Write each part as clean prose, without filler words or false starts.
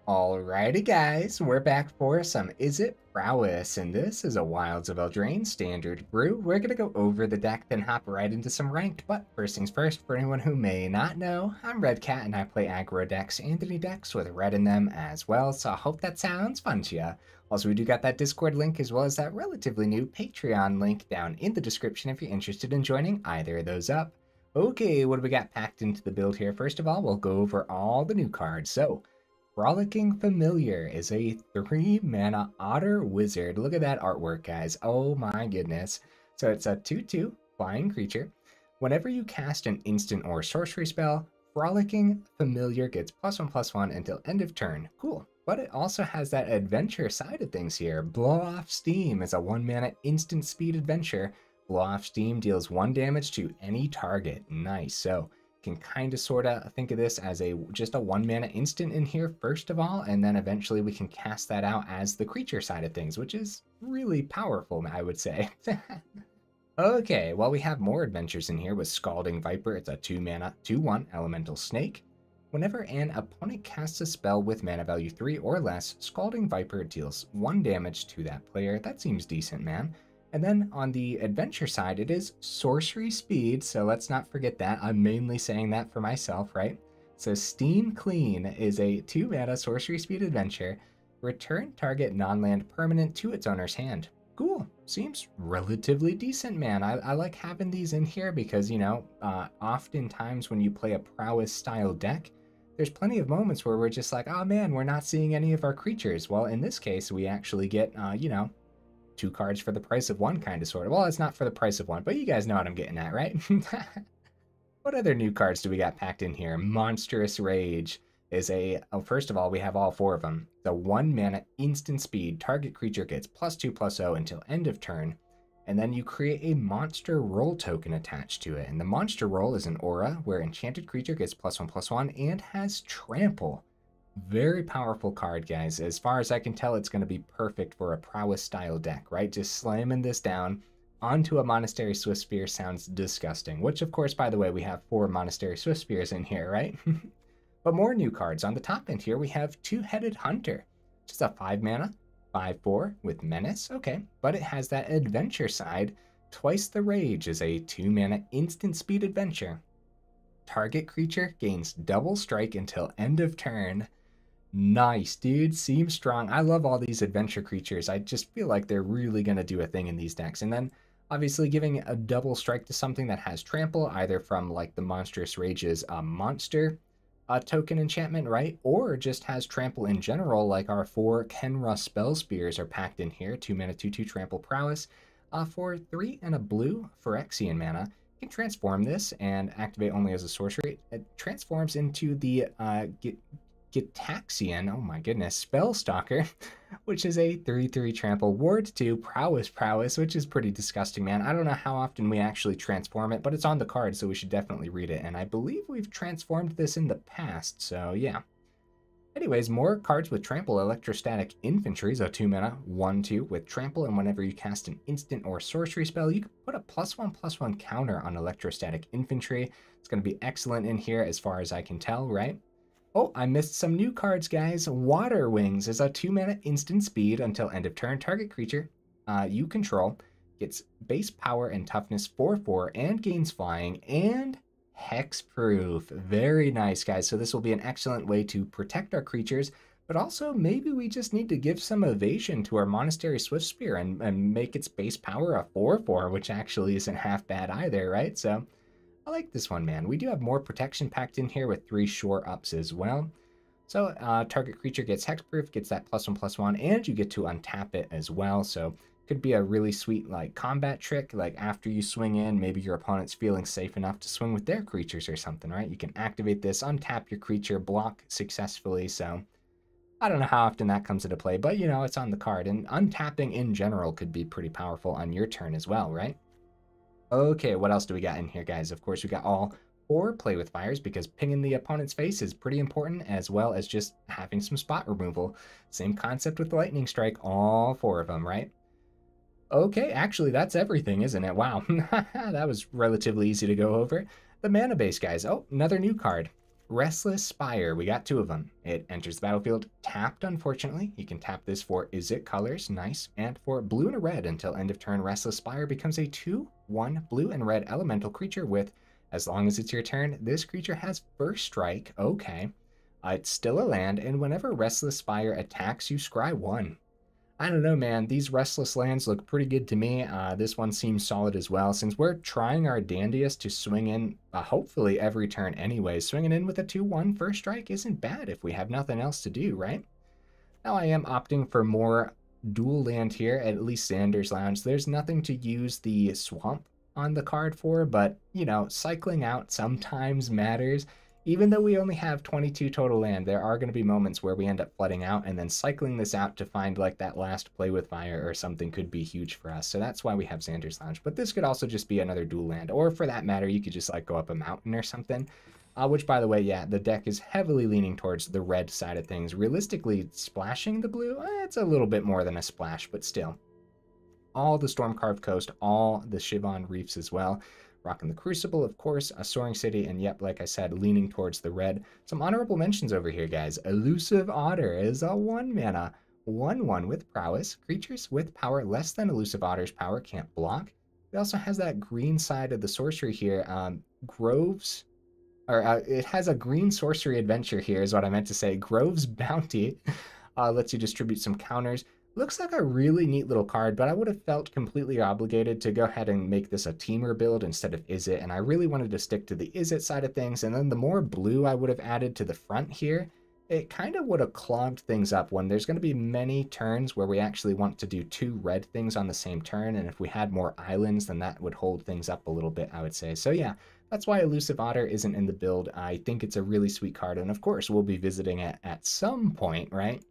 Alrighty guys, we're back for some Izzet Prowess, and this is a Wilds of Eldraine standard brew. We're gonna go over the deck, then hop right into some ranked, but first things first, for anyone who may not know, I'm Red Cat and I play aggro decks and any decks with red in them as well, so I hope that sounds fun to ya. Also, we do got that Discord link as well as that relatively new Patreon link down in the description if you're interested in joining either of those up. Okay, what do we got packed into the build here? First of all, we'll go over all the new cards. So, Frolicking Familiar is a 3-mana Otter Wizard. Look at that artwork, guys. Oh my goodness. So it's a 2/2 flying creature. Whenever you cast an instant or sorcery spell, Frolicking Familiar gets +1/+1 until end of turn. Cool. But it also has that adventure side of things here. Blow Off Steam is a 1-mana instant speed adventure. Blow Off Steam deals 1 damage to any target. Nice. So can kind of sort of think of this as just a 1-mana instant in here first of all, and then eventually we can cast that out as the creature side of things, which is really powerful, I would say. Okay, well, we have more adventures in here with Scalding Viper. It's a 2-mana 2/1 elemental snake. Whenever an opponent casts a spell with mana value 3 or less, Scalding Viper deals 1 damage to that player. That seems decent, man. And then on the adventure side, it is sorcery speed, so let's not forget that. I'm mainly saying that for myself, right? So Steam Clean is a 2-mana sorcery speed adventure. Return target non-land permanent to its owner's hand. Cool. Seems relatively decent, man. I like having these in here because, you know, oftentimes when you play a Prowess style deck, there's plenty of moments where we're just like, oh man, we're not seeing any of our creatures. Well, in this case, we actually get, you know, 2 cards for the price of 1, kind of, sort of. Well, it's not for the price of 1, but you guys know what I'm getting at, right? What other new cards do we got packed in here? Monstrous Rage is first of all, we have all 4 of them. The 1-mana instant speed, target creature gets +2/+0 until end of turn, and then you create a monster roll token attached to it. And the monster roll is an aura where enchanted creature gets +1/+1 and has trample. Very powerful card, guys. As far as I can tell, it's going to be perfect for a Prowess style deck, right? Just slamming this down onto a Monastery Swiftspear sounds disgusting, which of course, by the way, we have 4 Monastery Swiftspears in here, right? But more new cards. On the top end here, we have Two-Headed Hunter, which is a 5-mana 5/4 with Menace. Okay, but it has that adventure side. Twice the Rage is a 2-mana instant speed adventure. Target creature gains double strike until end of turn. Nice, dude. Seems strong. I love all these adventure creatures. I just feel like they're really going to do a thing in these decks. And then, obviously, giving a double strike to something that has trample, either from, like, the Monstrous Rage's monster token enchantment, right? Or just has trample in general, like our 4 Khenra Spellspears are packed in here. 2-mana 2/2 trample prowess. For 3 and a blue Phyrexian mana, you can transform this and activate only as a sorcery. It transforms into the Gitaxian, oh my goodness, Spellstalker, which is a 3/3 trample ward 2 prowess, which is pretty disgusting, man. I don't know how often we actually transform it, but it's on the card, so we should definitely read it. And I believe we've transformed this in the past, so yeah. Anyways, more cards with trample. Electrostatic Infantry is a 2-mana 1/2 with trample, and whenever you cast an instant or sorcery spell, you can put a +1/+1 counter on Electrostatic Infantry. It's going to be excellent in here as far as I can tell, right? Oh, I missed some new cards, guys. Water Wings is a 2-mana instant speed until end of turn. Target creature you control gets base power and toughness 4/4 and gains flying and hexproof. Very nice, guys. So this will be an excellent way to protect our creatures, but also maybe we just need to give some evasion to our Monastery Swiftspear and make its base power a 4/4, which actually isn't half bad either, right? So I like this one, man. We do have more protection packed in here with 3 shore ups as well. So target creature gets hexproof, gets that +1/+1, and you get to untap it as well. So could be a really sweet like combat trick. Like after you swing in, maybe your opponent's feeling safe enough to swing with their creatures or something, right? You can activate this, untap your creature, block successfully. So I don't know how often that comes into play, but you know, it's on the card. And untapping in general could be pretty powerful on your turn as well, right? Okay, what else do we got in here, guys? Of course, we got all 4 Play with Fires because pinging the opponent's face is pretty important, as well as just having some spot removal. Same concept with Lightning Strike, all 4 of them, right? Okay, actually, that's everything, isn't it? Wow, that was relatively easy to go over. The mana base, guys. Oh, another new card. Restless Spire, we got two of them. It enters the battlefield tapped, unfortunately. You can tap this for Izzet colors, nice. And for blue and a red until end of turn, Restless Spire becomes a 2/1 blue and red elemental creature with, as long as it's your turn, this creature has first strike. Okay. It's still a land, and whenever Restless Spire attacks, you scry 1. I don't know, man. These Restless lands look pretty good to me. This one seems solid as well. Since we're trying our dandiest to swing in, hopefully every turn anyway, swinging in with a 2/1 first strike isn't bad if we have nothing else to do, right? Now I am opting for more dual land here, at least Xander's Lounge. There's nothing to use the swamp on the card for, but, you know, cycling out sometimes matters. Even though we only have 22 total land, there are going to be moments where we end up flooding out, and then cycling this out to find like that last play with fire or something could be huge for us. So that's why we have Xander's Lounge. But this could also just be another dual land, or for that matter, you could just like go up a mountain or something. Which, by the way, yeah, the deck is heavily leaning towards the red side of things. Realistically, splashing the blue, it's a little bit more than a splash, but still. All the Stormcarved Coast, all the Shivan Reefs as well. Rocking the Crucible, of course, a Soaring City, and yep, like I said, leaning towards the red. Some honorable mentions over here, guys. Elusive Otter is a 1 mana, 1/1 with Prowess. Creatures with power less than Elusive Otter's power can't block. It also has that green side of the sorcery here. Groves, or it has a green sorcery adventure here is what I meant to say. Grove's Bounty lets you distribute some counters. Looks like a really neat little card, but I would have felt completely obligated to go ahead and make this a teamer build instead of Izzet, and I really wanted to stick to the Izzet side of things, and then the more blue I would have added to the front here, it kind of would have clogged things up when there's going to be many turns where we actually want to do 2 red things on the same turn, and if we had more islands, then that would hold things up a little bit, I would say. So yeah, that's why Elusive Otter isn't in the build. I think it's a really sweet card, and of course we'll be visiting it at some point, right?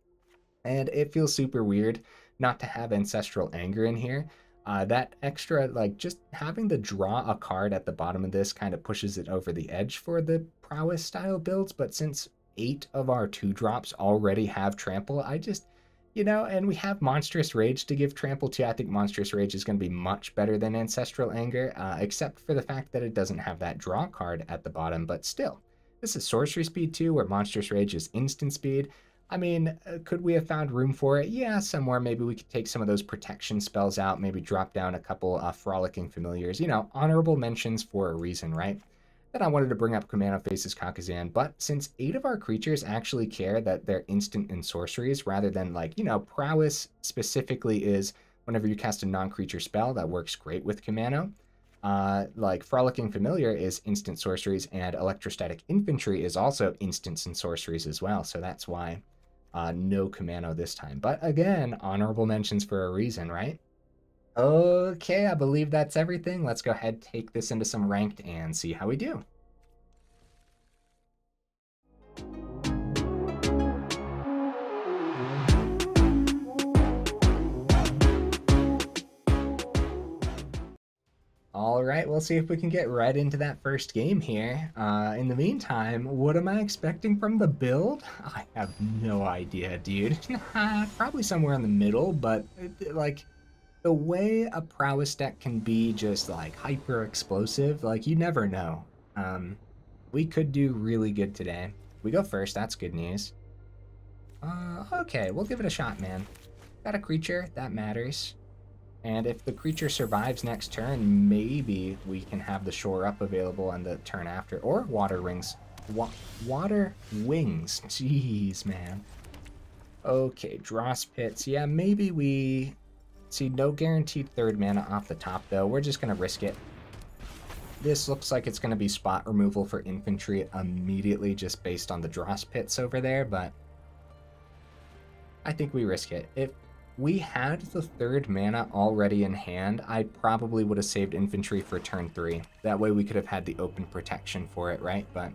And it feels super weird not to have Ancestral Anger in here. That extra, like, just having to draw a card at the bottom of this kind of pushes it over the edge for the Prowess style builds, but since 8 of our 2-drops already have Trample, I just, you know, and we have Monstrous Rage to give Trample to. I think Monstrous Rage is going to be much better than Ancestral Anger, except for the fact that it doesn't have that draw card at the bottom, but still. This is Sorcery Speed too, where Monstrous Rage is instant speed. I mean, could we have found room for it? Yeah, somewhere. Maybe we could take some of those protection spells out, maybe drop down a couple Frolicking Familiars. You know, honorable mentions for a reason, right? Then I wanted to bring up Command of Faces Kakazan, but since 8 of our creatures actually care that they're instant in sorceries, rather than like, you know, Prowess specifically is whenever you cast a non-creature spell, that works great with Command. Like Frolicking Familiar is instant sorceries, and Electrostatic Infantry is also instants and sorceries as well, so that's why no Commando this time. But again, honorable mentions for a reason, right? Okay, I believe that's everything. Let's go ahead, take this into some ranked, and see how we do. All right, we'll see if we can get right into that first game here. In the meantime, what am I expecting from the build? I have no idea, dude. Probably somewhere in the middle, but like the way a Prowess deck can be just like hyper explosive, like you never know. We could do really good today. We go first, that's good news. Okay, we'll give it a shot, man. Got a creature, that matters. And if the creature survives next turn, maybe we can have the Shore Up available on the turn after. Or Water Rings. Water Wings. Jeez, man. Okay, Dross Pits. Yeah, maybe we... See, no guaranteed 3rd mana off the top, though. We're just going to risk it. This looks like it's going to be spot removal for infantry immediately, just based on the Dross Pits over there, but... I think we risk it. If we had the 3rd mana already in hand, I probably would have saved infantry for turn 3. That way we could have had the open protection for it, right? But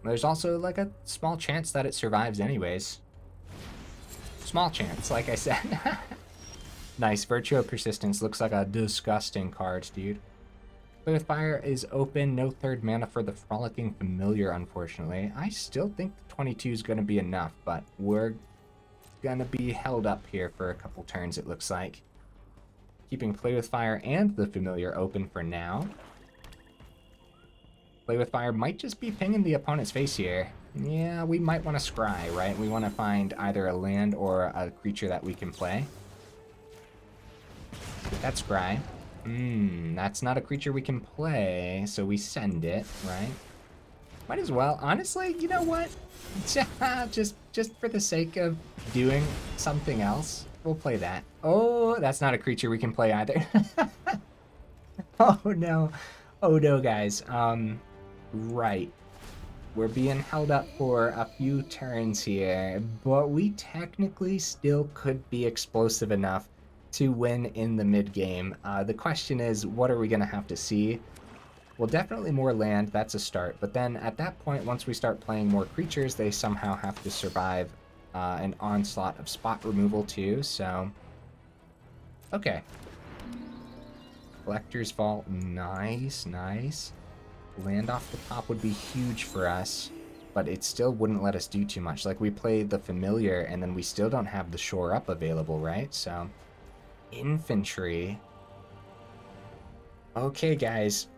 there's also like a small chance that it survives anyways. Small chance, like I said. Nice, Virtue of Persistence. Looks like a disgusting card, dude. Play with Fire is open. No 3rd mana for the Frolicking Familiar, unfortunately. I still think the 22 is going to be enough, but we're gonna be held up here for a couple turns, it looks like. Keeping Play with Fire and the Familiar open for now. Play with Fire might just be pinging the opponent's face here. Yeah, we might want to scry, right? We want to find either a land or a creature that we can play. That's scry. That's not a creature we can play, so we send it, right? Might as well. Honestly, you know what? just for the sake of doing something else, we'll play that. Oh, that's not a creature we can play either. Oh no. Oh no, guys. Right. We're being held up for a few turns here, but we technically still could be explosive enough to win in the mid game. The question is, what are we going to have to see? Well, definitely more land, that's a start. But then at that point, once we start playing more creatures, they somehow have to survive an onslaught of spot removal too, so... Okay. Collector's Vault, nice, nice. Land off the top would be huge for us, but it still wouldn't let us do too much. Like, we played the Familiar, and then we still don't have the Shore Up available, right? So, Infantry. Okay, guys.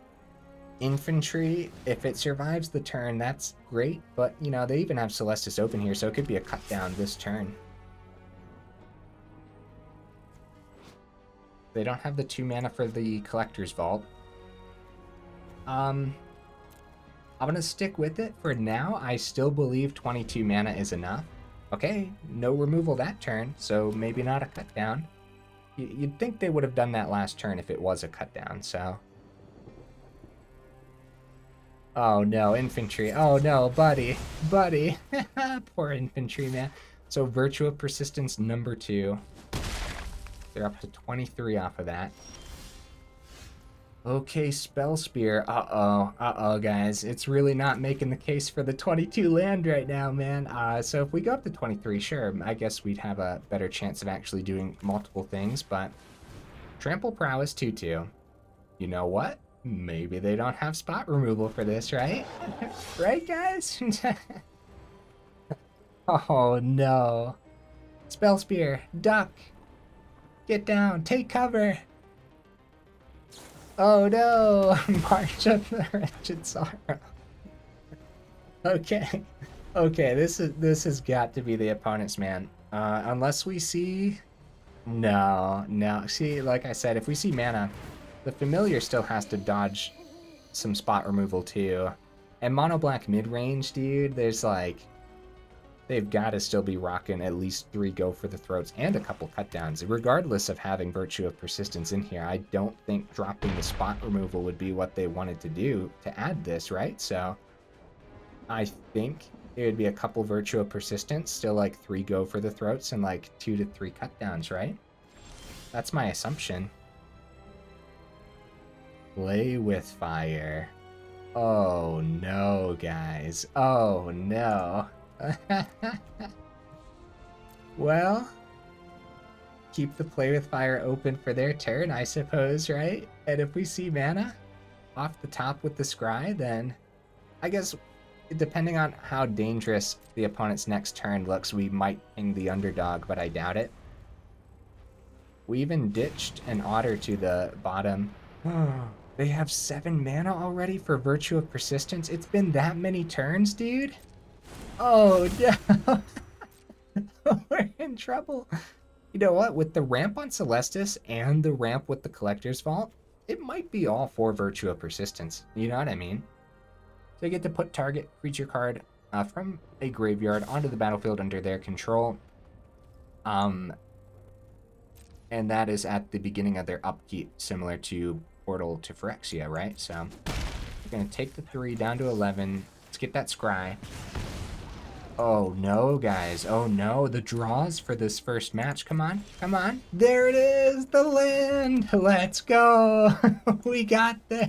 Infantry, if it survives the turn, that's great, but, you know, they even have Celestis open here, so it could be a cut down this turn. They don't have the 2 mana for the Collector's Vault. I'm gonna stick with it for now. I still believe 22 mana is enough. Okay, no removal that turn, so maybe not a cut down. You'd think they would have done that last turn if it was a cut down, so... Oh no, infantry. Oh no, buddy. Buddy. Poor infantry, man. So Virtue of Persistence number 2. They're up to 23 off of that. Okay, Spellspear. Uh-oh, guys. It's really not making the case for the 22 land right now, man. So if we go up to 23, sure, I guess we'd have a better chance of actually doing multiple things, but... Trample Prowess 2-2. You know what? Maybe they don't have spot removal for this, right? Right, guys? Oh, no. Spellspear, duck. Get down, take cover. Oh, no. March of the Wretched Sorrow. Okay. Okay, this has got to be the opponent's man. Unless we see... No. See, like I said, if we see mana... The Familiar still has to dodge some spot removal too. And Mono Black mid-range, dude, there's like... They've got to still be rocking at least 3 Go for the Throats and a couple cutdowns. Regardless of having Virtue of Persistence in here, I don't think dropping the spot removal would be what they wanted to do to add this, right? So I think it would be a couple Virtue of Persistence, still like 3 Go for the Throats and like 2 to 3 cutdowns, right? That's my assumption. Play with Fire. Oh no, guys. Oh no. Well, keep the Play with Fire open for their turn, I suppose, right? And if we see mana off the top with the Scry, then I guess depending on how dangerous the opponent's next turn looks, we might ping the underdog, but I doubt it. We even ditched an Otter to the bottom. They have 7 mana already for Virtue of Persistence? It's been that many turns, dude? Oh, no. We're in trouble. You know what? With the ramp on Celestis and the ramp with the Collector's Vault, it might be all 4 Virtue of Persistence. You know what I mean? So you get to put target creature card from a graveyard onto the battlefield under their control. And that is at the beginning of their upkeep, similar to Portal to Phyrexia, right? So we're going to take the 3 down to 11. Let's get that Scry. Oh no, guys. Oh no, the draws for this first match. Come on, come on. There it is, the land. Let's go. We got this.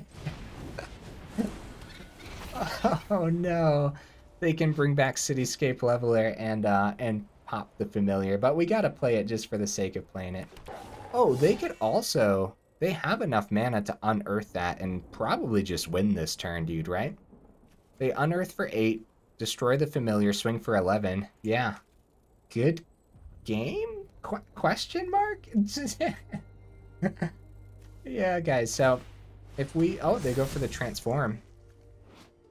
Oh no. They can bring back Cityscape Leveler and pop the Familiar, but we got to play it just for the sake of playing it. Oh, they could also... They have enough mana to unearth that and probably just win this turn, dude, right? They unearth for 8, destroy the Familiar, swing for 11. Yeah. Good game? Question mark? Yeah, guys, so if we... Oh, they go for the Transform.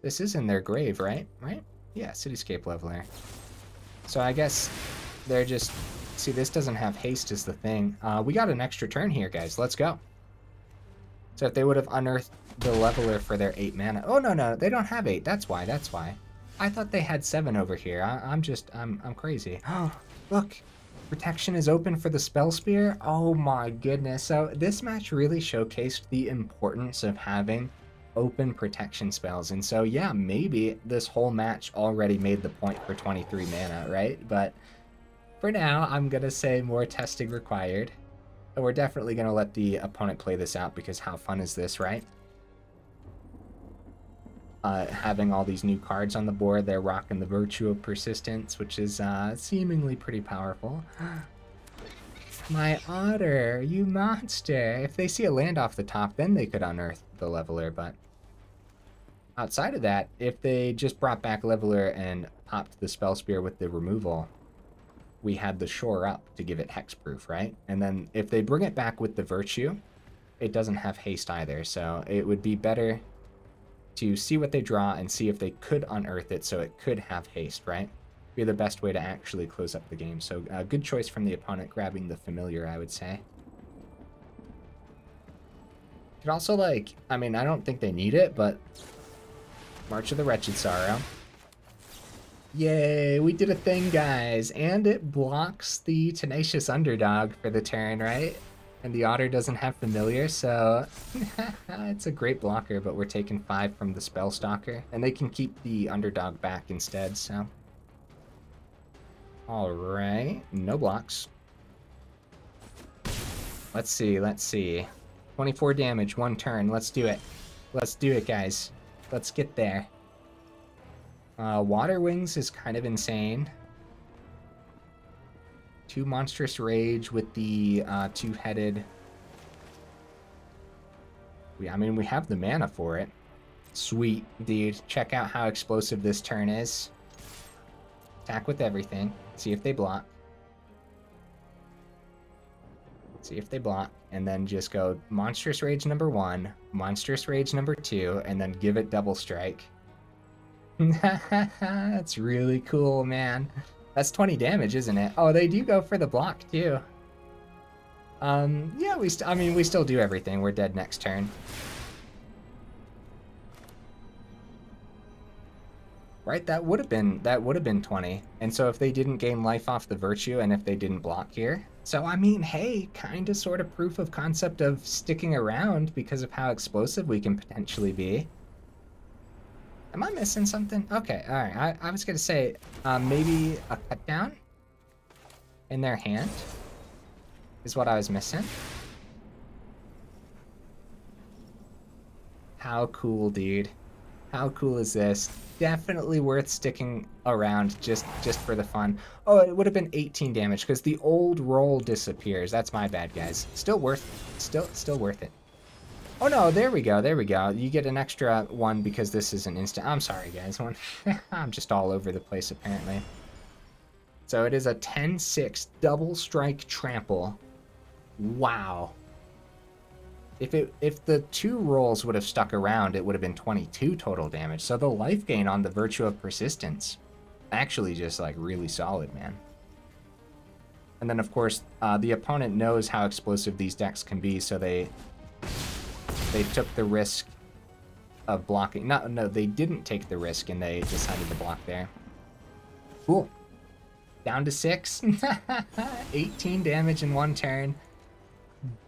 This is in their grave, right? Right? Yeah, Cityscape Leveler. So I guess they're just... See, this doesn't have haste is the thing. We got an extra turn here, guys. Let's go. So if they would have unearthed the Leveler for their 8 mana... Oh, no, no, they don't have 8. That's why, that's why. I thought they had 7 over here. I'm crazy. Oh, look. Protection is open for the Spellspear. Oh my goodness. So this match really showcased the importance of having open protection spells. And so, yeah, maybe this whole match already made the point for 23 mana, right? But for now, I'm going to say more testing required. And we're definitely going to let the opponent play this out because how fun is this, right? Having all these new cards on the board, they're rocking the Virtue of Persistence, which is seemingly pretty powerful. My otter, you monster. If they see a land off the top, then they could unearth the Leveler, but outside of that, if they just brought back Leveler and popped the Spellspear with the removal, we had the Shore Up to give it hexproof, right? And then if they bring it back with the Virtue, it doesn't have haste either, so it would be better to see what they draw and see if they could unearth it so it could have haste, right? Be the best way to actually close up the game. So good choice from the opponent grabbing the Familiar, I would say. Could also, like, I mean, I don't think they need it, but March of the Wretched Sorrow. Yay, we did a thing, guys. And it blocks the Tenacious Underdog for the turn, right? And the Otter doesn't have Familiar, so it's a great blocker, but we're taking 5 from the Spellstalker. And they can keep the Underdog back instead, so. Alright, no blocks. Let's see, let's see. 24 damage, 1 turn, let's do it. Let's do it, guys. Let's get there. Water Wings is kind of insane. 2 Monstrous Rage with the 2-headed. I mean, we have the mana for it. Sweet, dude. Check out how explosive this turn is. Attack with everything. See if they block. See if they block. And then just go Monstrous Rage number 1, Monstrous Rage number 2, and then give it Double Strike. That's really cool, man. That's 20 damage, isn't it? Oh, they do go for the block, too. Yeah, I mean, we still do everything. We're dead next turn. Right, that would have been 20. And so if they didn't gain life off the Virtue and if they didn't block here. So, I mean, hey, kind of sort of proof of concept of sticking around because of how explosive we can potentially be. Am I missing something? Okay, all right. I was going to say maybe a cut down in their hand is what I was missing. How cool, dude. How cool is this? Definitely worth sticking around just for the fun. Oh, it would have been 18 damage because the old roll disappears. That's my bad, guys. Still worth it. Oh no, there we go, there we go. You get an extra 1 because this is an instant. I'm sorry, guys. I'm just all over the place, apparently. So it is a 10-6 double strike trample. Wow. If the 2 rolls would have stuck around, it would have been 22 total damage. So the life gain on the Virtue of Persistence, actually just like really solid, man. And then of course, the opponent knows how explosive these decks can be, so they took the risk of blocking. No, they didn't take the risk and they decided to block there. Cool. Down to 6. 18 damage in 1 turn.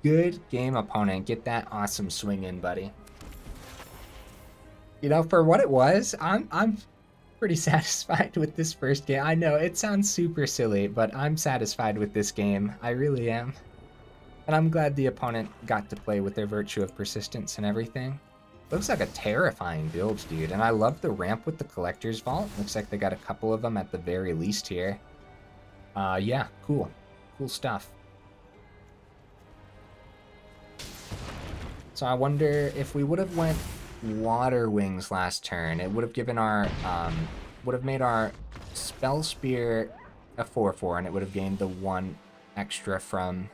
Good game, opponent. Get that awesome swing in, buddy. You know, for what it was, I'm pretty satisfied with this first game. I know it sounds super silly, but I'm satisfied with this game. I really am. And I'm glad the opponent got to play with their Virtue of Persistence and everything. Looks like a terrifying build, dude. And I love the ramp with the Collector's Vault. Looks like they got a couple of them at the very least here. Yeah, cool. Cool stuff. So I wonder if we would have went Water Wings last turn, it would have given our, would have made our Spellspear a 4/4, and it would have gained the 1 extra from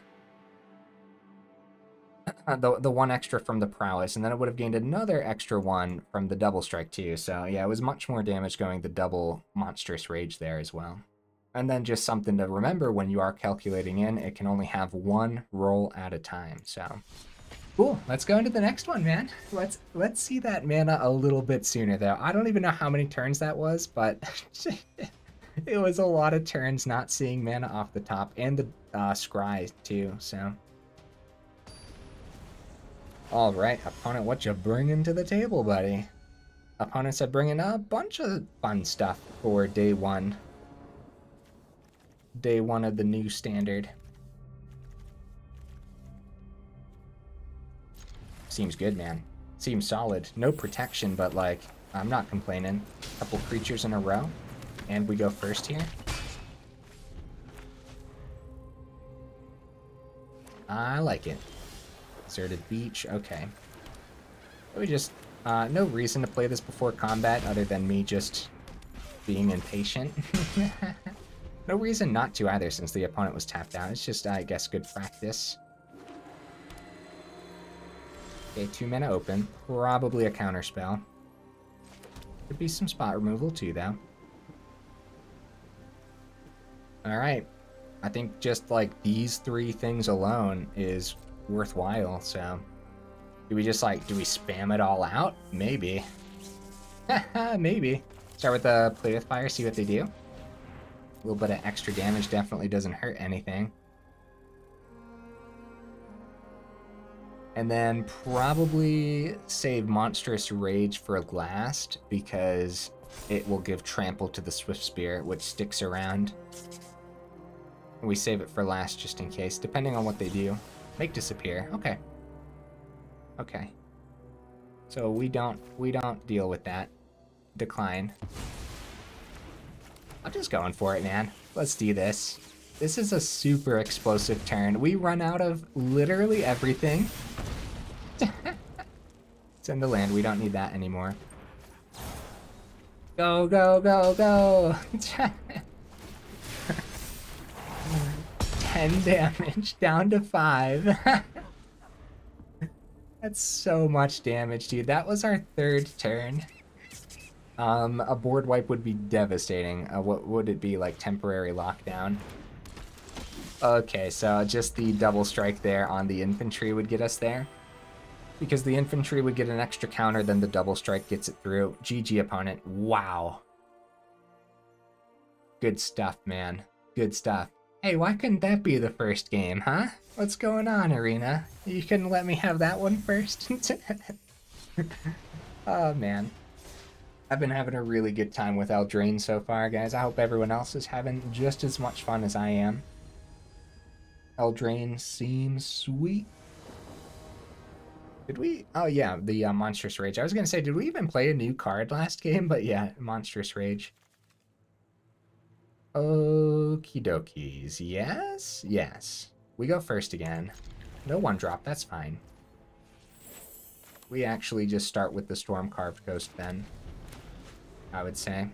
the one extra from the Prowess, and then it would have gained another extra one from the double strike too. So yeah, it was much more damage going the double Monstrous Rage there as well. And then just something to remember when you are calculating in, it can only have one roll at a time. So cool, let's go into the next one, man. Let's see that mana a little bit sooner though. I don't even know how many turns that was, but it was a lot of turns not seeing mana off the top, and the scry too, so. All right, opponent, what you bringing to the table, buddy? Opponent said bringing a bunch of fun stuff for day one. Day one of the new standard. Seems good, man. Seems solid. No protection, but like, I'm not complaining. Couple creatures in a row, and we go first here. I like it. Deserted beach, okay. We just, no reason to play this before combat other than me just being impatient. No reason not to either since the opponent was tapped out. It's just, I guess, good practice. Okay, 2 mana open. Probably a counter spell. Could be some spot removal too, though. Alright. I think just like these 3 things alone is worthwhile, so. Do we just like, do we spam it all out? Maybe. Maybe. Start with the Play with Fire, see what they do. A little bit of extra damage definitely doesn't hurt anything. And then probably save Monstrous Rage for last because it will give trample to the Swiftspear, which sticks around. We save it for last just in case, depending on what they do. Make disappear. Okay. Okay. So we don't deal with that. Decline. I'm just going for it, man. Let's do this. This is a super explosive turn. We run out of literally everything. Send the land. We don't need that anymore. Go, go, go, go! 10 damage, down to 5. That's so much damage, dude. That was our 3rd turn. A board wipe would be devastating. What would it be, like temporary lockdown? Okay, so just the double strike there on the infantry would get us there. Because the infantry would get an extra counter, then the double strike gets it through. GG, opponent. Wow. Good stuff, man. Good stuff. Hey, why couldn't that be the first game, huh? What's going on, Arena? You couldn't let me have that one first? Oh, man. I've been having a really good time with Eldraine so far, guys. I hope everyone else is having just as much fun as I am. Eldraine seems sweet. Did we? Oh, yeah, the Monstrous Rage. I was going to say, did we even play a new card last game? But yeah, Monstrous Rage. Okie dokies. Yes? Yes. We go first again. No 1-drop, that's fine. We actually just start with the Stormcarved Coast then, I would say.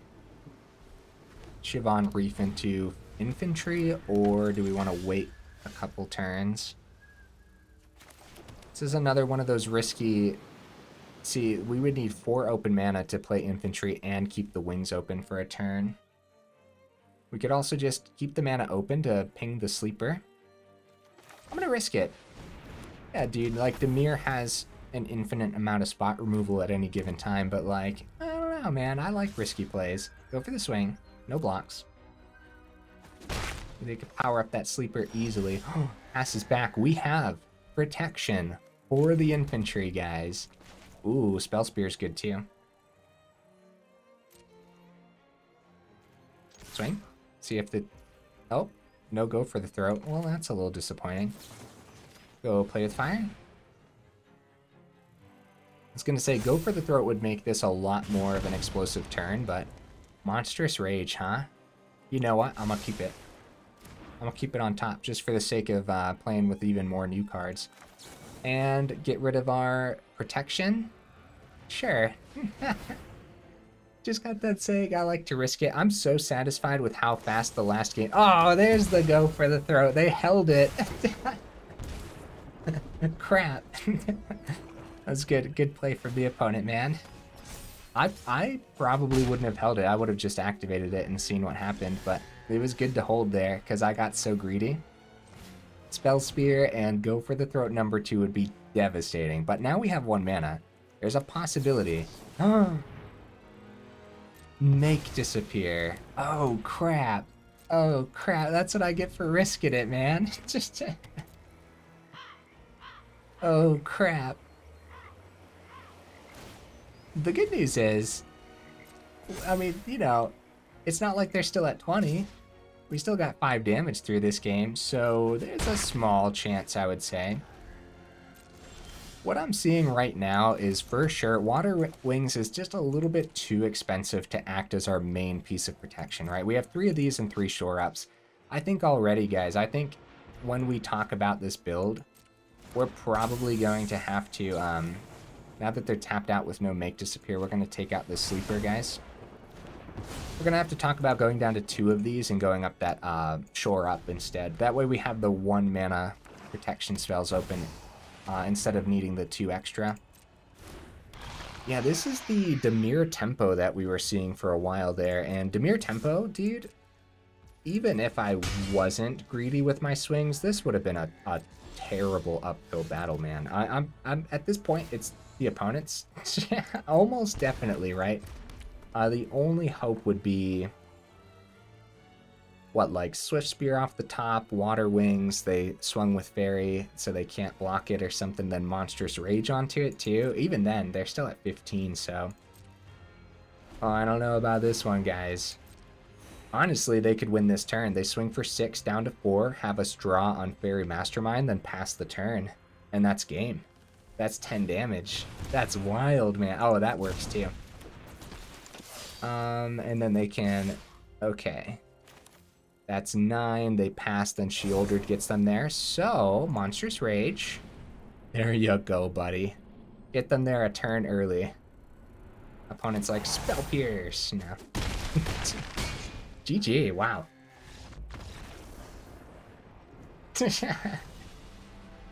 Shivan Reef into infantry, or do we want to wait a couple turns? This is another one of those risky... See, we would need 4 open mana to play infantry and keep the wings open for a turn. We could also just keep the mana open to ping the sleeper. I'm gonna risk it. Yeah, dude, like, Dimir has an infinite amount of spot removal at any given time, but, like, I don't know, man. I like risky plays. Go for the swing. No blocks. They could power up that sleeper easily. Passes back. We have protection for the infantry, guys. Ooh, Spellspear's good, too. Swing. See if the... Oh, no go for the throat. Well, that's a little disappointing. Go Play with Fire. I was going to say, go for the throat would make this a lot more of an explosive turn, but Monstrous Rage, huh? You know what? I'm going to keep it. I'm going to keep it on top just for the sake of playing with even more new cards. And get rid of our protection? Sure. Just got that saying, I like to risk it. I'm so satisfied with how fast the last game... Oh, there's the go for the throat. They held it. Crap. That's good. Good play from the opponent, man. I probably wouldn't have held it. I would have just activated it and seen what happened, but it was good to hold there because I got so greedy. Spellspear and go for the throat number 2 would be devastating, but now we have 1 mana. There's a possibility. Make disappear. Oh, crap. Oh, crap. That's what I get for risking it, man. Just... Oh, crap. The good news is, I mean, you know, it's not like they're still at 20. We still got 5 damage through this game, so there's a small chance, I would say. What I'm seeing right now is, for sure, Water Wings is just a little bit too expensive to act as our main piece of protection, right? We have 3 of these and 3 shore-ups. I think already, guys, I think when we talk about this build, we're probably going to have to, now that they're tapped out with no Make Disappear, we're going to take out this Sleeper, guys. We're going to have to talk about going down to 2 of these and going up that shore up instead. That way we have the 1 mana protection spells open instead of needing the 2 extra. Yeah, this is the Dimir Tempo that we were seeing for a while there. And Dimir Tempo, dude, even if I wasn't greedy with my swings, this would have been a terrible uphill battle, man. I'm at this point, it's the opponents. Almost definitely, right? The only hope would be, what, like Swiftspear off the top, Water Wings, they swung with Fairy so they can't block it or something, then Monstrous Rage onto it too. Even then, they're still at 15, so... Oh, I don't know about this one, guys. Honestly, they could win this turn. They swing for 6 down to 4, have us draw on Fairy Mastermind, then pass the turn. And that's game. That's 10 damage. That's wild, man. Oh, that works too. And then they can... Okay. That's 9. They pass, then Sheoldred gets them there. So, Monstrous Rage. There you go, buddy. Get them there a turn early. Opponent's like, Spell Pierce. No. GG, wow.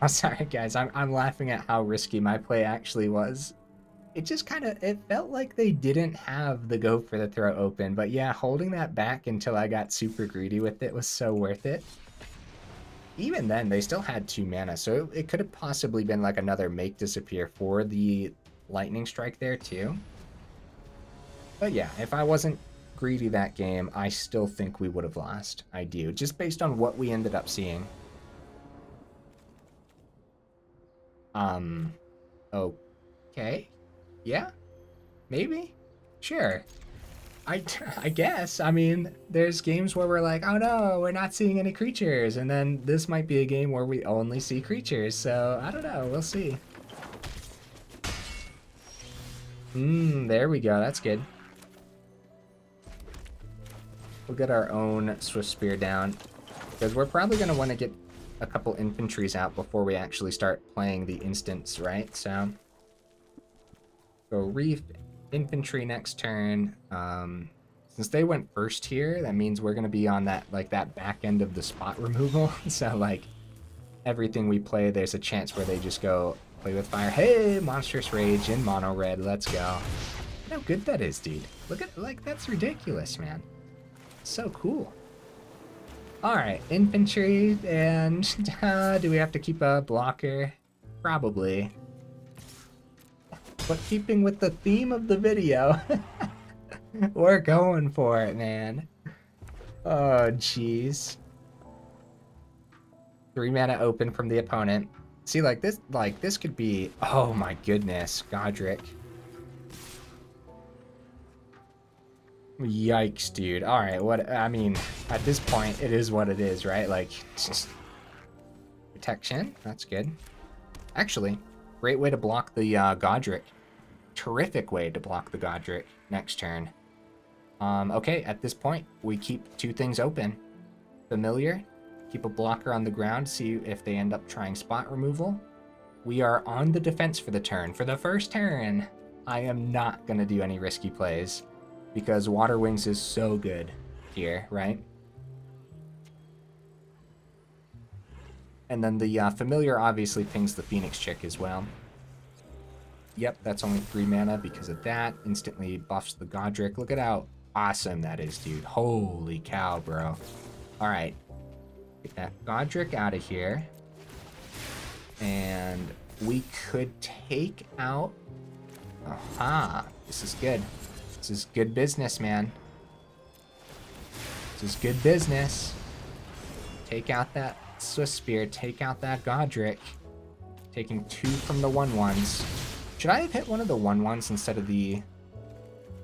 I'm sorry, guys. I'm laughing at how risky my play actually was. It just kind of, it felt like they didn't have the go for the throw open. But yeah, holding that back until I got super greedy with it was so worth it. Even then, they still had 2 mana. So it could have possibly been like another Make Disappear for the Lightning Strike there too. But yeah, if I wasn't greedy that game, I still think we would have lost. I do, just based on what we ended up seeing. Okay. Yeah, maybe, sure. I guess. I mean, there's games where we're like, oh no, we're not seeing any creatures, and then this might be a game where we only see creatures, so I don't know, we'll see. There we go, that's good. We'll get our own Swiftspear down, because we're probably going to want to get a couple infantries out before we actually start playing the instants, right? So, go Reef, infantry next turn. Since they went first here, that means we're going to be on that, like, that back end of the spot removal. So, like, everything we play, there's a chance where they just go play with fire. Hey, Monstrous Rage in mono red, let's go. Look how good that is, dude. Look at, like, that's ridiculous, man. So cool. Alright, infantry, and do we have to keep a blocker? Probably. But keeping with the theme of the video, we're going for it, man. Oh, jeez. 3 mana open from the opponent. See, like this could be, oh my goodness, Godric. Yikes, dude. All right, what, I mean, at this point, it is what it is, right? Like, just protection, that's good. Actually, great way to block the Godric. Terrific way to block the Godric next turn. Okay, at this point, we keep 2 things open. Familiar, keep a blocker on the ground, see if they end up trying spot removal. We are on the defense for the turn. For the first turn, I am not going to do any risky plays, because Water Wings is so good here, right? And then the Familiar obviously pings the Phoenix Chick as well. Yep, that's only 3 mana because of that. Instantly buffs the Godric. Look at how awesome that is, dude. Holy cow, bro. All right. Get that Godric out of here. And we could take out... Aha. This is good. This is good business, man. This is good business. Take out that Swiftspear. Take out that Godric. Taking 2 from the 1/1s. Should I have hit one of the 1/1s instead of the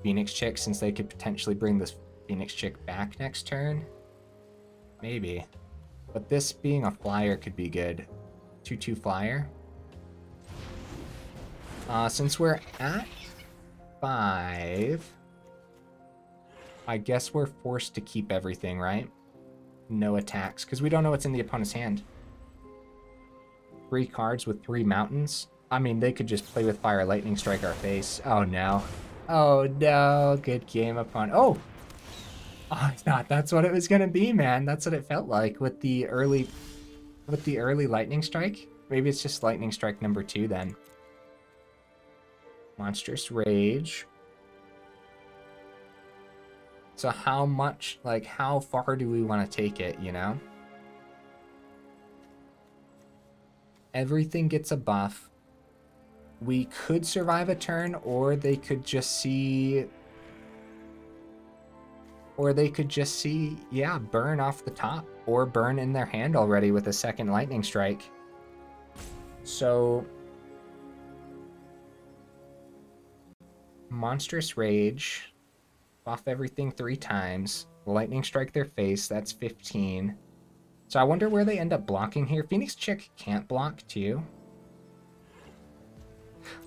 Phoenix Chick, since they could potentially bring this Phoenix Chick back next turn? Maybe. But this being a flyer could be good. 2/2 flyer. Since we're at 5, I guess we're forced to keep everything, right? No attacks, because we don't know what's in the opponent's hand. 3 cards with 3 mountains. I mean, they could just play with Fire Lightning Strike our face. Oh no. Oh no. Good game, opponent. Oh! I thought that's what it was gonna be, man. That's what it felt like with the early Lightning Strike. Maybe it's just Lightning Strike number 2 then. Monstrous Rage. So how much, like, how far do we want to take it, you know? Everything gets a buff. We could survive a turn, or they could just see... yeah, burn off the top. Or burn in their hand already with a second Lightning Strike. So... Monstrous Rage... Buff everything 3 times. Lightning Strike their face, that's 15. So I wonder where they end up blocking here. Phoenix Chick can't block too.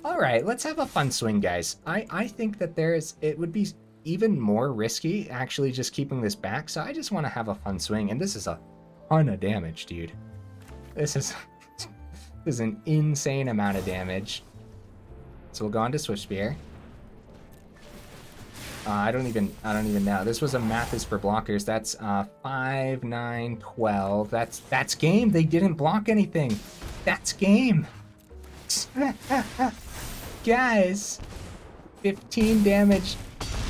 Alright, let's have a fun swing, guys. I think that it would be even more risky actually just keeping this back, so I just want to have a fun swing, and this is a ton of damage, dude. This is an insane amount of damage. So we'll go on to Swiftspear. I don't even know. This was a math is for blockers. That's 5, 9, 12. That's game. They didn't block anything. That's game. Guys, 15 damage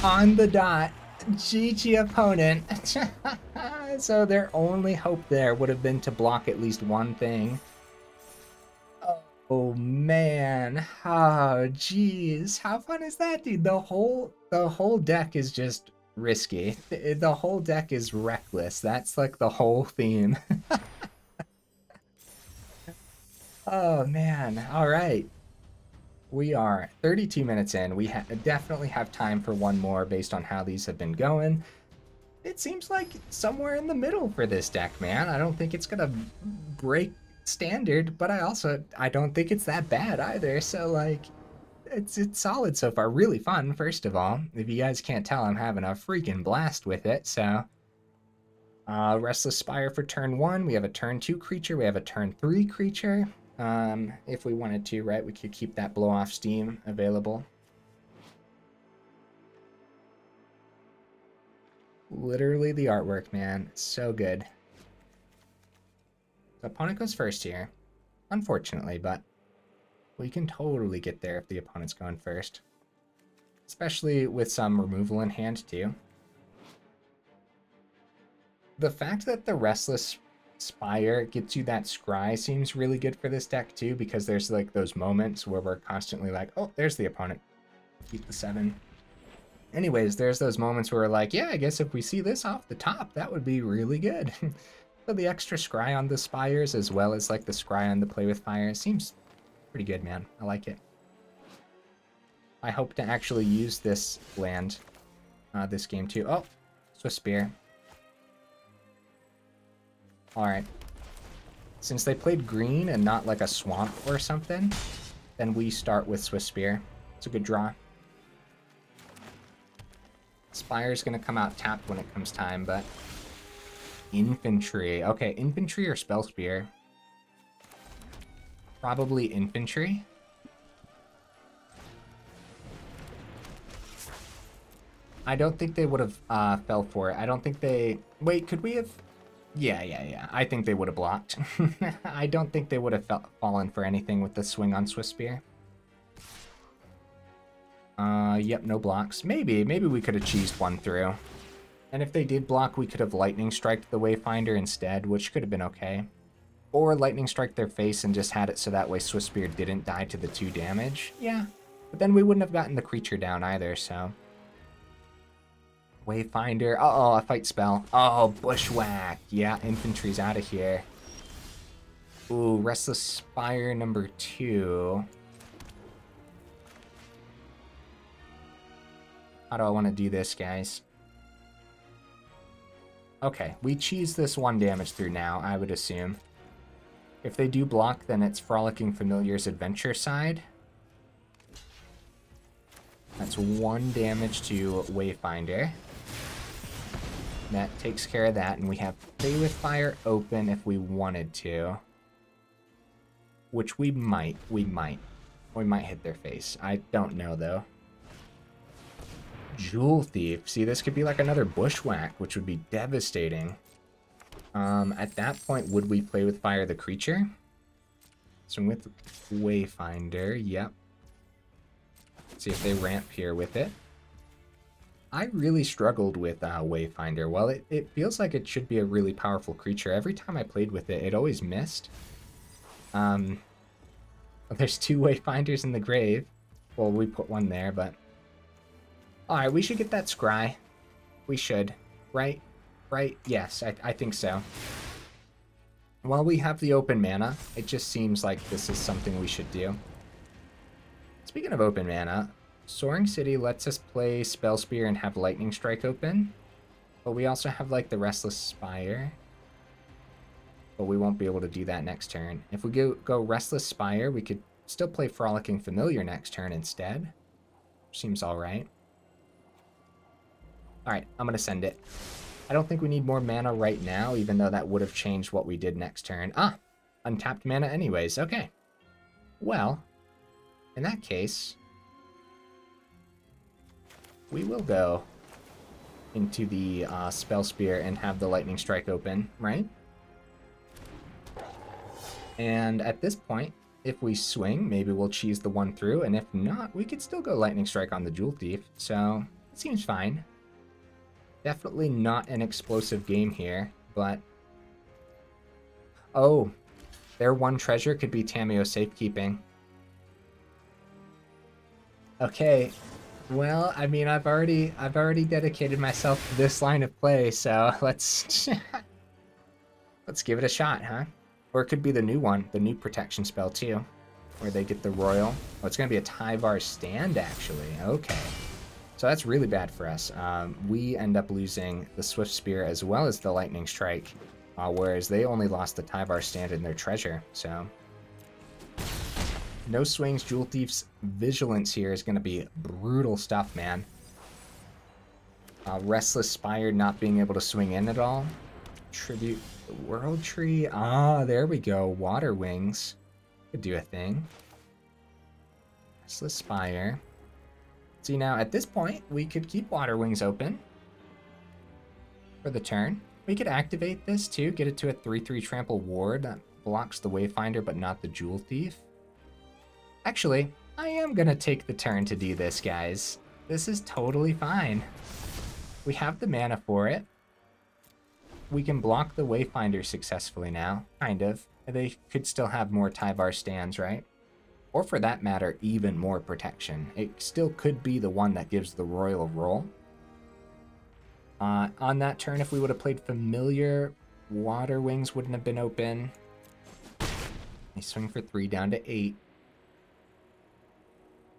on the dot. GG opponent. So their only hope there would have been to block at least one thing. Oh man, oh jeez, how fun is that, dude? The whole deck is just risky. The whole deck is reckless. That's like the whole theme. Oh man, all right. We are 32 minutes in. We definitely have time for one more based on how these have been going. It seems like somewhere in the middle for this deck, man. I don't think it's gonna break standard, but I don't think it's that bad either. So like, it's solid so far. Really fun, first of all. If you guys can't tell, I'm having a freaking blast with it. So Restless Spire for turn 1. We have a turn 2 creature. We have a turn 3 creature. If we wanted to, right, we could keep that blow off steam available. Literally the artwork, man. So good. The opponent goes first here, unfortunately, but we can totally get there if the opponent's going first. Especially with some removal in hand, too. The fact that the Restless Spire gets you that scry seems really good for this deck, too, because there's, like, those moments where we're constantly like, oh, there's the opponent. Keep the 7. Anyways, there's those moments where we're like, yeah, I guess if we see this off the top, that would be really good. So the extra scry on the spires, as well as like the scry on the play with fire, seems pretty good, man. I like it. I hope to actually use this land this game too. Oh, Swiftspear. Alright. Since they played green and not like a swamp or something, then we start with Swiftspear. It's a good draw. Spire's gonna come out tapped when it comes time, but... Infantry. Okay, infantry or Spellspear? Probably infantry. I don't think they would have fell for it. I don't think they... Wait, could we have... Yeah. I think they would have blocked. I don't think they would have fallen for anything with the swing on Swiftspear. Yep, no blocks. Maybe we could have cheesed one through. And if they did block, we could have Lightning Striked the Wayfinder instead, which could have been okay. Or Lightning Strike their face and just had it so that way Swiftspear didn't die to the 2 damage. Yeah, but then we wouldn't have gotten the creature down either, so... Wayfinder. Uh-oh, a fight spell. Oh, Bushwhack. Yeah, infantry's out of here. Ooh, Restless Spire number 2. How do I want to do this, guys? Okay, we cheese this 1 damage through now, I would assume. If they do block, then it's Frolicking Familiar's Adventure side. That's 1 damage to Wayfinder. That takes care of that, and we have Play with Fire open if we wanted to. Which we might. We might hit their face. I don't know, though. Jewel Thief. See, this could be like another Bushwhack, which would be devastating. At that point, would we play with Fire the creature? So with Wayfinder, yep. See if they ramp here with it. I really struggled with Wayfinder. Well, it feels like it should be a really powerful creature. Every time I played with it, it always missed. There's 2 Wayfinders in the grave. Well, we put 1 there, but... Alright, we should get that Scry. We should. Right? Right? Yes, I think so. While we have the open mana, it just seems like this is something we should do. Speaking of open mana, Soaring City lets us play Spellspear and have Lightning Strike open. But we also have, like, the Restless Spire. But we won't be able to do that next turn. If we go Restless Spire, we could still play Frolicking Familiar next turn instead. Seems alright. Alright, I'm going to send it. I don't think we need more mana right now, even though that would have changed what we did next turn. Ah! Untapped mana anyways. Okay. Well, in that case, we will go into the Spellspear and have the Lightning Strike open, right? And at this point, if we swing, maybe we'll cheese the 1 through, and if not, we could still go Lightning Strike on the Jewel Thief, so it seems fine. Definitely not an explosive game here, but... Oh, their 1 treasure could be Tamiyo Safekeeping. Okay, well, I mean, I've already dedicated myself to this line of play, so let's give it a shot, huh? Or it could be the new one, the new protection spell too, where they get the royal. Oh, it's gonna be a Tyvar stand actually. Okay, so that's really bad for us. We end up losing the Swiftspear as well as the Lightning Strike, whereas they only lost the Tyvar stand in their treasure. So no swings. Jewel Thief's Vigilance here is going to be brutal stuff, man. Restless Spire not being able to swing in at all. Tribute the World Tree. Ah, there we go. Water Wings could do a thing. Restless Spire. See, now at this point, we could keep Water Wings open for the turn. We could activate this too, get it to a 3/3 trample ward that blocks the Wayfinder but not the Jewel Thief. Actually, I am gonna take the turn to do this, guys. This is totally fine. We have the mana for it. We can block the Wayfinder successfully now, kind of. They could still have more Tyvar stands, right? Or for that matter, even more protection. It still could be the one that gives the royal roll. On that turn, if we would have played Familiar, Water Wings wouldn't have been open. They swing for 3 down to 8.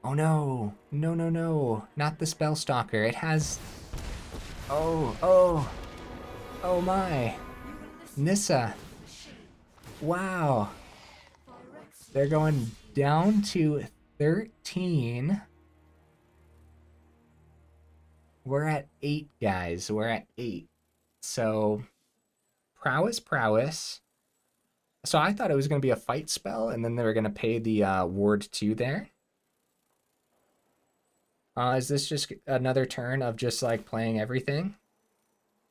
Oh no! No, no, no! Not the Spellstalker. It has... Oh my! Nissa! Wow! They're going down to 13. We're at 8, guys. We're at 8. So, Prowess. So I thought it was going to be a fight spell, and then they were going to pay the ward 2 there. Is this just another turn of just like playing everything?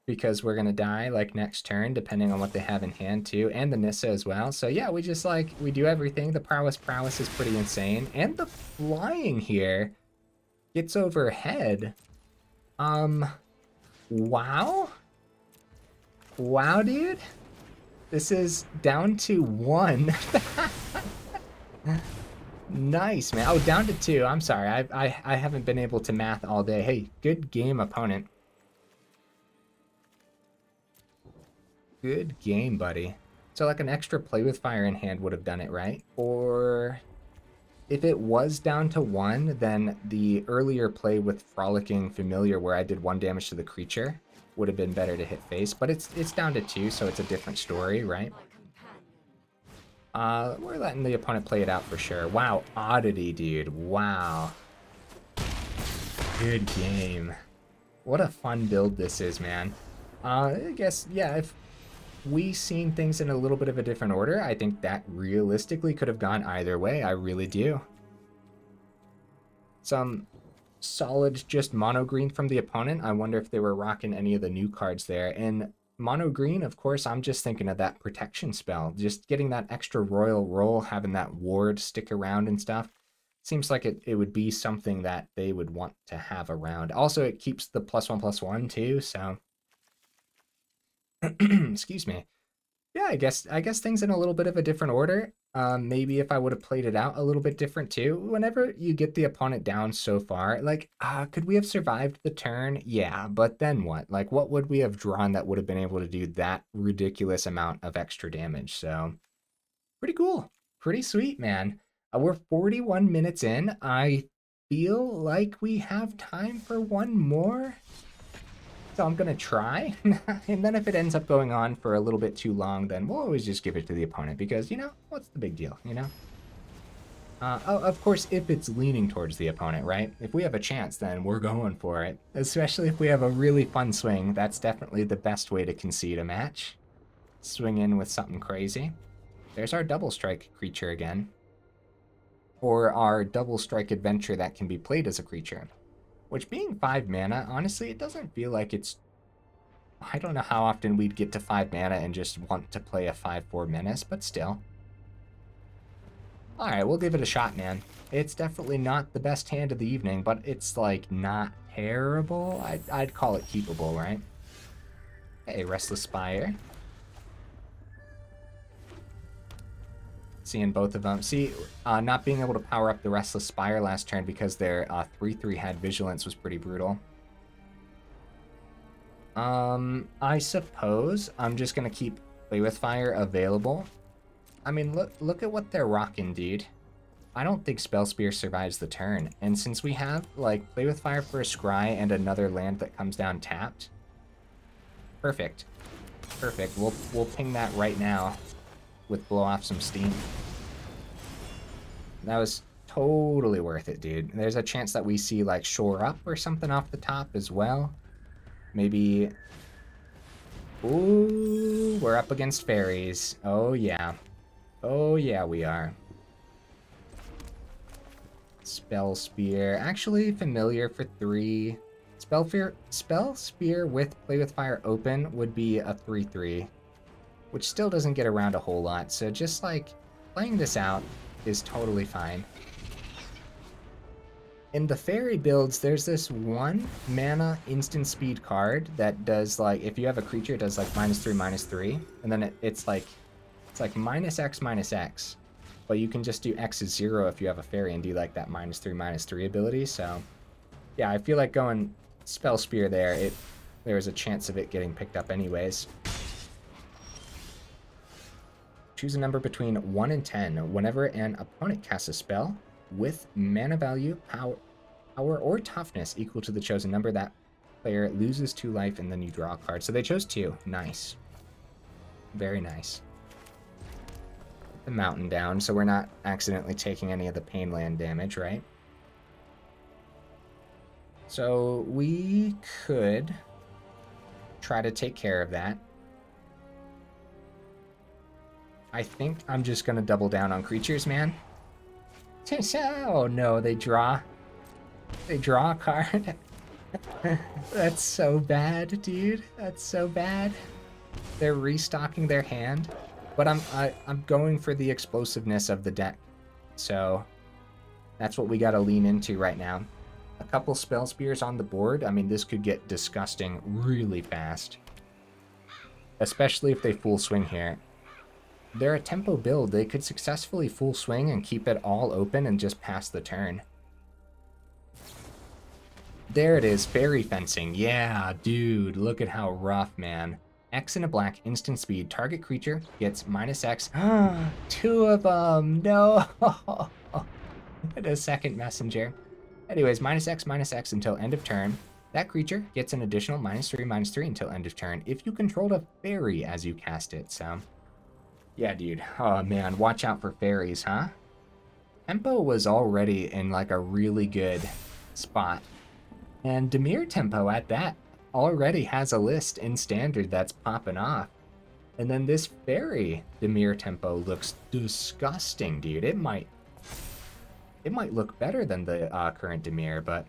because we're gonna die like next turn, depending on what they have in hand too, and the Nissa as well. So yeah, we just like, we do everything. The prowess is pretty insane. And the flying here gets overhead. Wow. Wow, dude. This is down to 1. Nice, man. Oh, down to 2. I'm sorry. I haven't been able to math all day. Hey, good game, opponent. Good game, buddy. So like an extra play with fire in hand would have done it, right? Or if it was down to 1, then the earlier play with Frolicking Familiar where I did 1 damage to the creature would have been better to hit face, but it's down to 2, so it's a different story, right? We're letting the opponent play it out for sure. Wow, Oddity, dude. Wow. Good game. What a fun build this is, man. I guess, yeah, if we seen things in a little bit of a different order, I think that realistically could have gone either way. I really do. Some solid just mono green from the opponent. I wonder if they were rocking any of the new cards there. And mono green, of course, I'm just thinking of that protection spell. Just getting that extra royal roll, having that ward stick around and stuff. Seems like it would be something that they would want to have around. Also, it keeps the +1/+1 too, so excuse me. Yeah, I guess things in a little bit of a different order. Maybe if I would have played it out a little bit different too. Whenever you get the opponent down so far, like, could we have survived the turn? Yeah, but then what? Like, what would we have drawn that would have been able to do that ridiculous amount of extra damage? So, pretty cool. Pretty sweet, man. We're 41 minutes in. I feel like we have time for one more. So I'm going to try. And then if it ends up going on for a little bit too long, then we'll always just give it to the opponent because, you know, what's the big deal, you know? Oh, of course, if it's leaning towards the opponent, right? If we have a chance, then we're going for it. Especially if we have a really fun swing. That's definitely the best way to concede a match. Swing in with something crazy. There's our double strike creature again. Or our double strike adventure that can be played as a creature. Which, being 5 mana, honestly, it doesn't feel like it's... I don't know how often we'd get to 5 mana and just want to play a 5/4 menace, but still. Alright, we'll give it a shot, man. It's definitely not the best hand of the evening, but it's, like, not terrible. I'd call it keepable, right? Hey, Restless Spire. Seeing both of them. See, not being able to power up the Restless Spire last turn because their 3/3 had Vigilance was pretty brutal. I suppose I'm just going to keep Play with Fire available. I mean, look at what they're rocking, dude. I don't think Spellspear survives the turn. And since we have, like, Play with Fire for a Scry and another land that comes down tapped. Perfect. Perfect. We'll ping that right now. With blow off some steam. That was totally worth it, dude. There's a chance that we see like Shore Up or something off the top as well. Maybe... Ooh, we're up against fairies. Oh yeah. Oh yeah, we are. Spellspear. Actually, Familiar for 3. Spellspear with Play with Fire open would be a 3/3. Which still doesn't get around a whole lot, so just like playing this out is totally fine. In the fairy builds, there's this 1 mana instant speed card that does like, if you have a creature, it does like -3/-3, and then it's like -X/-X, but you can just do X is 0 if you have a fairy and do like that -3/-3 ability. So yeah, I feel like going Spellspear there, there's a chance of it getting picked up anyways. Choose a number between 1 and 10 whenever an opponent casts a spell with mana value, power, or toughness equal to the chosen number. That player loses 2 life and then you draw a card. So they chose 2. Nice. Very nice. Put the mountain down so we're not accidentally taking any of the pain land damage, right? So we could try to take care of that. I think I'm just going to double down on creatures, man. Oh no, they draw a card. That's so bad, dude. That's so bad. They're restocking their hand, but I'm going for the explosiveness of the deck. So that's what we got to lean into right now. A couple spell spears on the board. I mean, this could get disgusting really fast, especially if they full swing here. They're a tempo build. They could successfully full swing and keep it all open and just pass the turn. There it is, fairy fencing. Yeah, dude, look at how rough, man. X and a black, instant speed. Target creature gets -X. 2 of them, no. And a second messenger. Anyways, -X until end of turn. That creature gets an additional -3/-3 until end of turn if you controlled a fairy as you cast it, so. Yeah, dude. Oh, man, watch out for fairies, huh? Tempo was already in, like, a really good spot. And Dimir Tempo at that already has a list in Standard that's popping off. And then this fairy Dimir Tempo looks disgusting, dude. It might look better than the current Dimir, but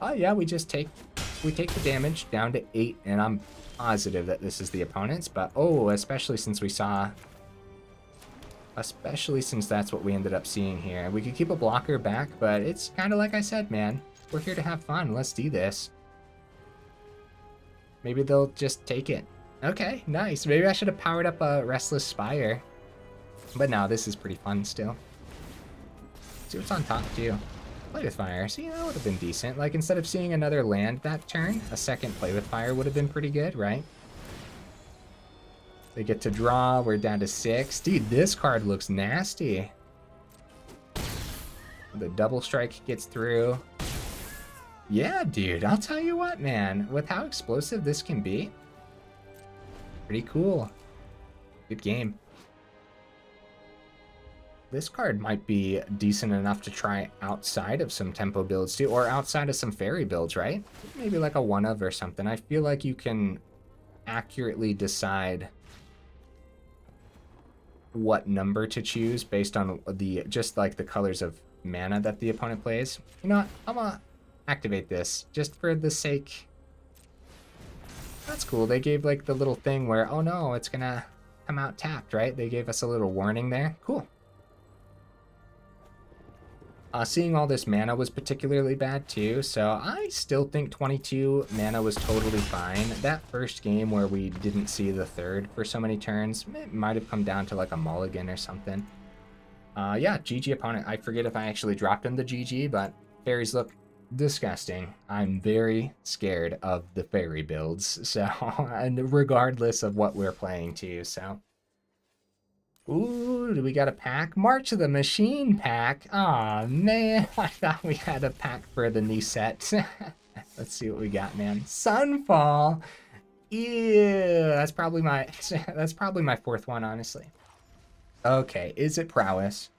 oh yeah, we take the damage down to 8, and I'm positive that this is the opponent's, but oh, especially since that's what we ended up seeing here. We could keep a blocker back, but it's kind of like I said, man. We're here to have fun. Let's do this. Maybe they'll just take it. Okay, nice. Maybe I should have powered up a Restless Spire. But no, this is pretty fun still. See what's on top, too. Play with Fire. See, that would have been decent. Like, instead of seeing another land that turn, a second Play with Fire would have been pretty good, right? They get to draw. We're down to 6. Dude, this card looks nasty. The double strike gets through. Yeah, dude, I'll tell you what, man. With how explosive this can be, pretty cool. Good game. This card might be decent enough to try outside of some tempo builds too, or outside of some fairy builds, right? Maybe like a one of or something. I feel like you can accurately decide what number to choose based on just like the colors of mana that the opponent plays. You know what? I'm gonna activate this just for the sake. That's cool. They gave like the little thing where, oh no, it's gonna come out tapped, right? They gave us a little warning there. Cool. Seeing all this mana was particularly bad too, so I still think 22 mana was totally fine. That first game where we didn't see the third for so many turns, it might have come down to like a mulligan or something. Yeah, GG opponent. I forget if I actually dropped him the GG, but fairies look disgusting. I'm very scared of the fairy builds, so, and regardless of what we're playing too, so. Ooh, do we got a pack? March of the Machine pack. Aw, man, I thought we had a pack for the new set. Let's see what we got, man. Sunfall. Ew, that's probably my fourth one, honestly. Okay, Izzet Prowess.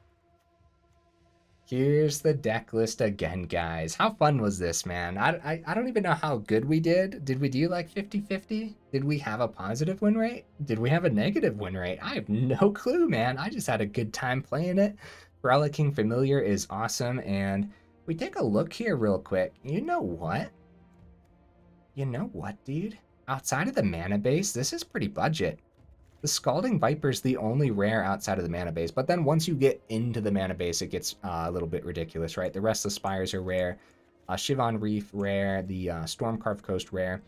Here's the deck list again, guys. How fun was this, man? I don't even know how good we did. Did we do like 50-50? Did we have a positive win rate? Did we have a negative win rate? I have no clue, man. I just had a good time playing it. Frolicking Familiar is awesome, and we take a look here real quick. You know what? You know what, dude? Outside of the mana base, this is pretty budget. The Scalding Viper is the only rare outside of the mana base, but then once you get into the mana base, it gets a little bit ridiculous, right? The Restless Spires are rare, Shivan Reef rare, the Stormcarved Coast rare.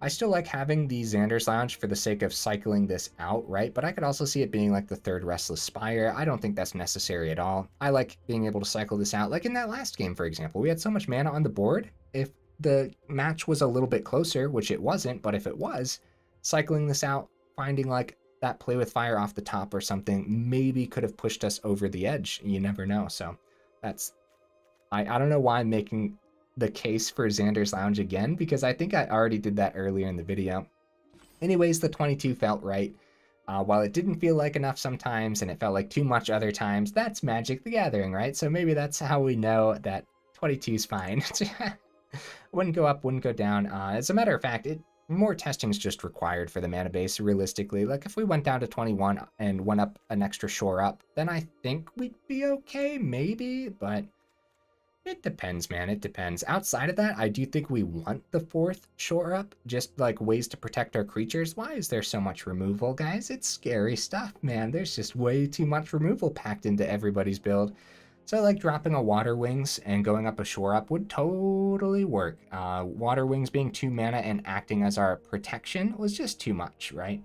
I still like having the Xander's Lounge for the sake of cycling this out, right? But I could also see it being like the third Restless Spire. I don't think that's necessary at all. I like being able to cycle this out. Like in that last game, for example, we had so much mana on the board. If the match was a little bit closer, which it wasn't, but if it was, cycling this out, finding like that Play with Fire off the top or something maybe could have pushed us over the edge. You never know. So that's, I don't know why I'm making the case for Xander's Lounge again, because I think I already did that earlier in the video. Anyways, the 22 felt right. While it didn't feel like enough sometimes and it felt like too much other times, that's Magic the Gathering, right? So maybe that's how we know that 22 is fine. Wouldn't go up, wouldn't go down. As a matter of fact, more testing is just required for the mana base, realistically. Like, if we went down to 21 and went up an extra shore up, then I think we'd be okay, maybe, but It depends, man. It depends. Outside of that, I do think we want the 4th shore up, just like ways to protect our creatures. Why is there so much removal, guys? It's scary stuff, man. There's just way too much removal packed into everybody's build. So like dropping a Water Wings and going up a shore up would totally work. Water Wings being 2 mana and acting as our protection was just too much, right?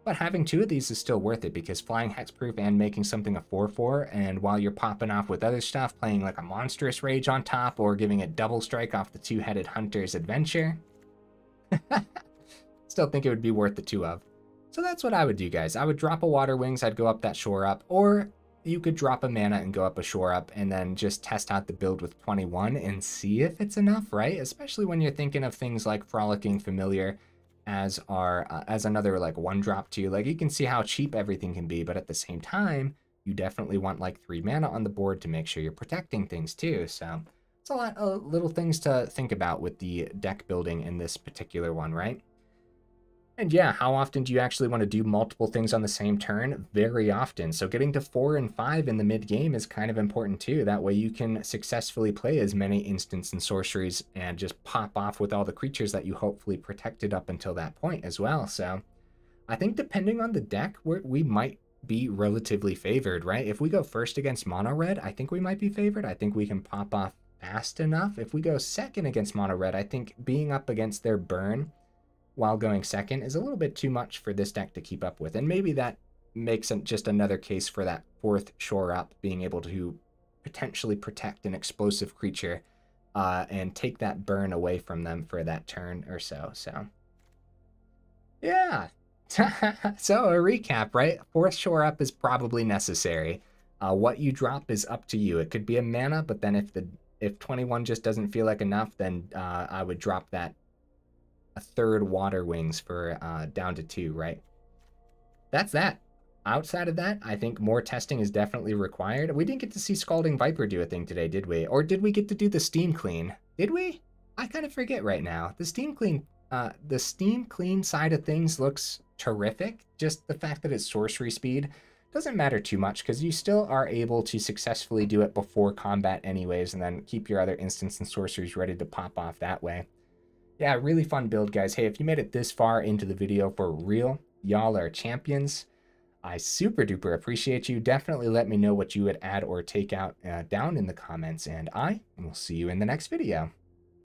But having 2 of these is still worth it because flying hexproof and making something a 4/4, and while you're popping off with other stuff, playing like a Monstrous Rage on top or giving it double strike off the 2-headed Hunter's Adventure, still think it would be worth the 2 of. So that's what I would do, guys. I would drop a Water Wings, I'd go up that shore up, or you could drop a mana and go up a shore up and then just test out the build with 21 and see if it's enough, right? Especially when you're thinking of things like Frolicking Familiar as another like 1-drop too. Like you can see how cheap everything can be, but at the same time, you definitely want like 3 mana on the board to make sure you're protecting things too. So it's a lot of little things to think about with the deck building in this particular one, right? And yeah, how often do you actually want to do multiple things on the same turn? Very often. So getting to 4 and 5 in the mid game is kind of important too. That way you can successfully play as many instants and sorceries and just pop off with all the creatures that you hopefully protected up until that point as well. So I think depending on the deck, we might be relatively favored, right? If we go first against mono red, I think we might be favored. I think we can pop off fast enough. If we go second against mono red, I think being up against their burn while going second is a little bit too much for this deck to keep up with. And maybe that makes just another case for that 4th shore up, being able to potentially protect an explosive creature and take that burn away from them for that turn or so. So, yeah. So a recap, right? 4th shore up is probably necessary. What you drop is up to you. It could be a mana, but then if 21 just doesn't feel like enough, then I would drop that a 3rd Water Wings for down to 2, right? That's that. Outside of that, I think more testing is definitely required. We didn't get to see Scalding Viper do a thing today, did we? Or did we get to do the Steam Clean? Did we? I kind of forget right now. The Steam Clean side of things looks terrific. Just the fact that it's sorcery speed doesn't matter too much because you still are able to successfully do it before combat anyways, and then keep your other instants and sorceries ready to pop off that way. Yeah, really fun build, guys. Hey, if you made it this far into the video for real, y'all are champions. I super duper appreciate you. Definitely let me know what you would add or take out down in the comments, and I will see you in the next video.